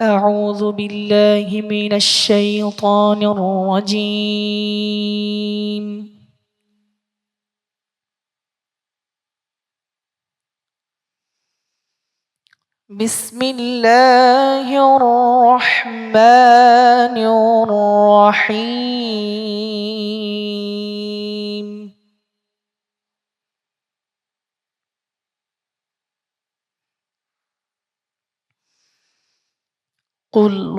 أعوذ بالله من الشيطان الرجيم. بسم الله الرحمن الرحيم. قل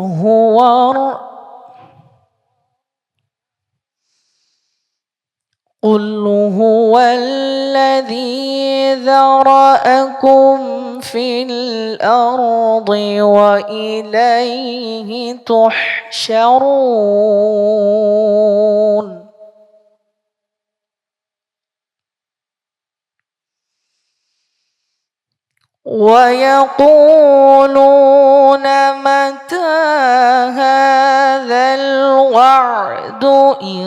هو الذي ذرأكم في الأرض وإليه تحشرون. ويقولون متى هذا الوعد إن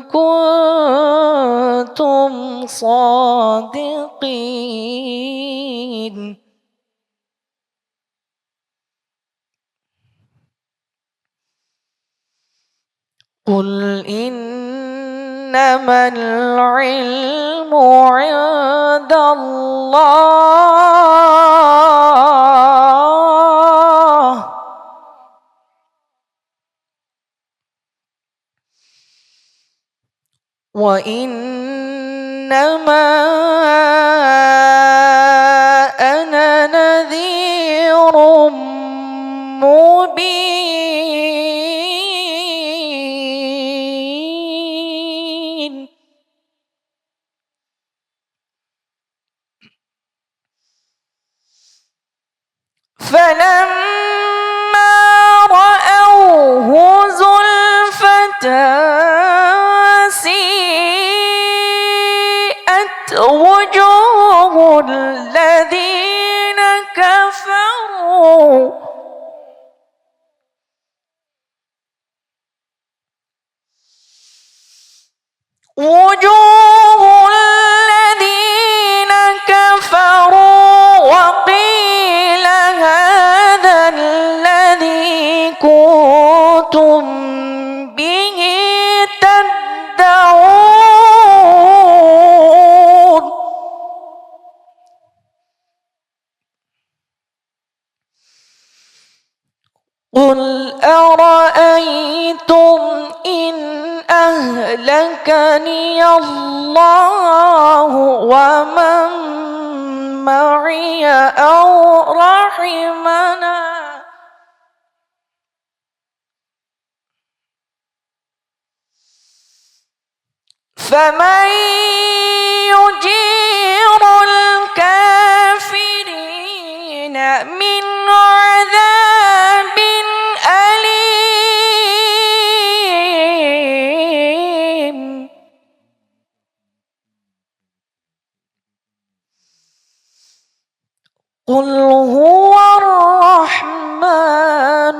كنتم صادقين. قل إنما العلم عند الله وإنما أنا نذير مبين. فلما رأوه زلفة سيئت وجوه الذين كفروا وقيل هذا الذي كنتم به تدعون. قل أرأيتم إن أهلكني الله ومن معي أو رحمنا فمن يجير الكافرين من عذاب أليم. قل هو الرحمن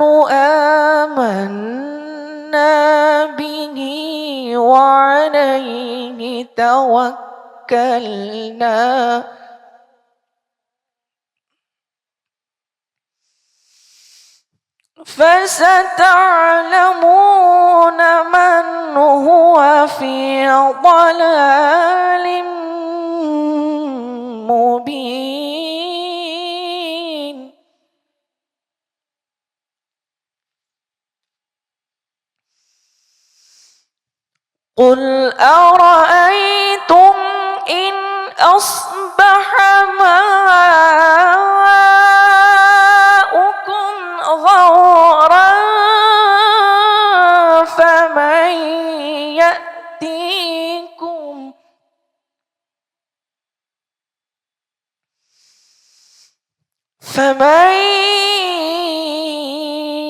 آمنا به وعليه توكلنا فستعلمون من هو في ضلال مبين. قل أرأيتم إن أصبح ماؤكم غورا فمن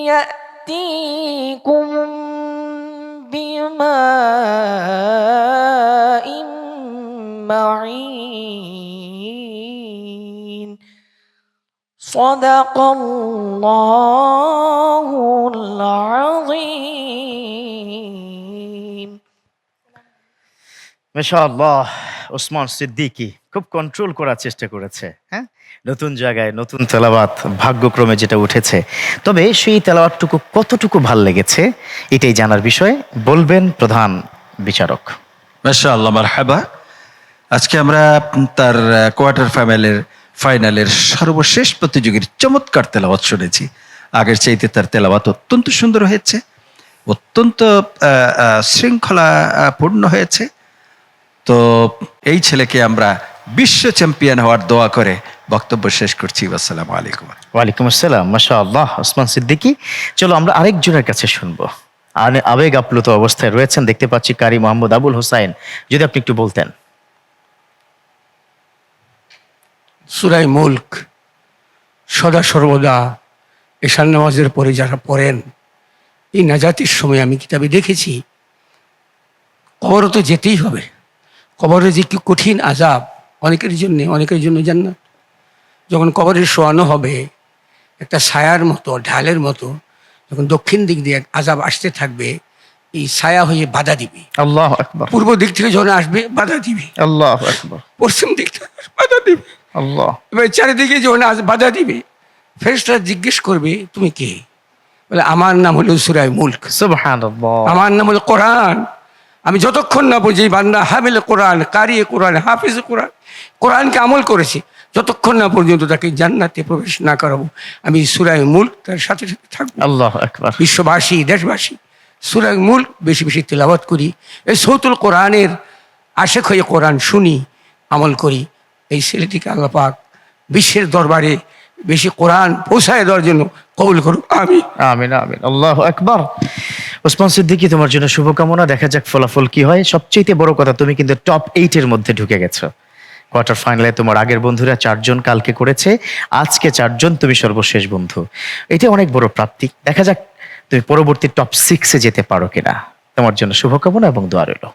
يأتيكم بماء معين. صدق الله العظيم. ما شاء الله. عثمان الصديقي খুব কন্ট্রোল করার চেষ্টা করেছে। হ্যাঁ, নতুন জায়গায় নতুন তেলাওয়াত ভাগ্যক্রমে যেটা উঠেছে, তবে সেই তেলাওয়াতটুকু কতটুকু ভাল লেগেছে এটাই জানার বিষয় বলবেন প্রধান বিচারক। মাশাআল্লাহ, মারহাবা। আজকে আমরা তার কোয়ার্টার ফাইনালের সর্বশেষ প্রতিযোগীর চমৎকার তেলাওয়াত শুনেছি। আগের চাইতে তার তেলাওয়াত অত্যন্ত সুন্দর হয়েছে, অত্যন্ত শৃঙ্খলাপূর্ণ হয়েছে। তো এই ছেলেকে আমরা বিশ্ব চ্যাম্পিয়ন হওয়ার দোয়া করে বক্তব্য শেষ করছি। আসসালামু আলাইকুম। ওয়ালাইকুম আসসালাম। মাশাআল্লাহ, ওসমান সিদ্দিকী। চলো আমরা আরেকজনের কাছে শুনবো। আবেগ আপ্লুত অবস্থায় রয়েছেন দেখতে পাচ্ছি কারি মোহাম্মদ আবুল হোসাইন, যদি আপনি একটু বলতেন। সূরা মুলক সদা সর্বদা এশার নামাজের পরে যারা পড়েন, এই নাজাতের সময় আমি কিতাবে দেখেছি কবরও তো যেতেই হবে। কবরে যে কি কঠিন আযাব, অনেকের জন্য জান্নাত। যখন কবরে শোয়ানো হবে, একটা ছায়ার মতো, ঢালের মতো, যখন দক্ষিণ দিক দিয়ে আযাব আসতে থাকবে, এই ছায়া হয়ে বাধা দিবে। আল্লাহু আকবার। পূর্ব দিক থেকে যখন আসবে বাধা দিবে, আল্লাহু আকবার। পশ্চিম দিক থেকে বাধা দিবে, আল্লাহ। এবার চারিদিকে যখন বাধা দিবে, ফেরেশতারা জিজ্ঞেস করবে তুমি কে? বলে আমার নাম হলো সূরা মুলক, সুবহানাল্লাহ। আমার নাম হলো কোরআন। আমি যতক্ষণ না বুঝি বান্দা হামিল কোরআন, কারি কোরআন, হাফিজ কোরআন, কোরআনকে আমল করেছে, যতক্ষণ না পর্যন্ত তাকে জান্নাতে প্রবেশ না করাবো, আমি সূরা মুলক তার সাথে সাথে থাকবো। আল্লাহু আকবার। বিশ্ববাসী, দেশবাসী সূরা মুলক বেশি বেশি তেলাওয়াত করি, এই সৌতুল কোরআনের আশেক হয়ে কোরআন শুনি, আমল করি। এই ছেলেটিকে আল্লাহ পাক বিশ্বের দরবারে বেশি কোরআন পৌঁছায় দেওয়ার জন্য কবুল করুন। আমি আমিন আমিন। আল্লাহু আকবার। ওসমান সিদ্দিকী, তোমার জন্য শুভকামনা। দেখা যাক ফলাফল কি হয়। সবচেয়ে বড় কথা, তুমি কিন্তু টপ 8 এর মধ্যে ঢুকে গেছো। কোয়ার্টার ফাইনালে তোমার আগের বন্ধুরা 4 জন কালকে করেছে, আজকে 4 জন, তুমি সর্বশেষ বন্ধু। এটা অনেক বড় প্রাপ্তি। দেখা যাক তুমি পরবর্তী টপ 6 এ যেতে পারো কিনা। তোমার জন্য শুভকামনা এবং দোয়া রইল।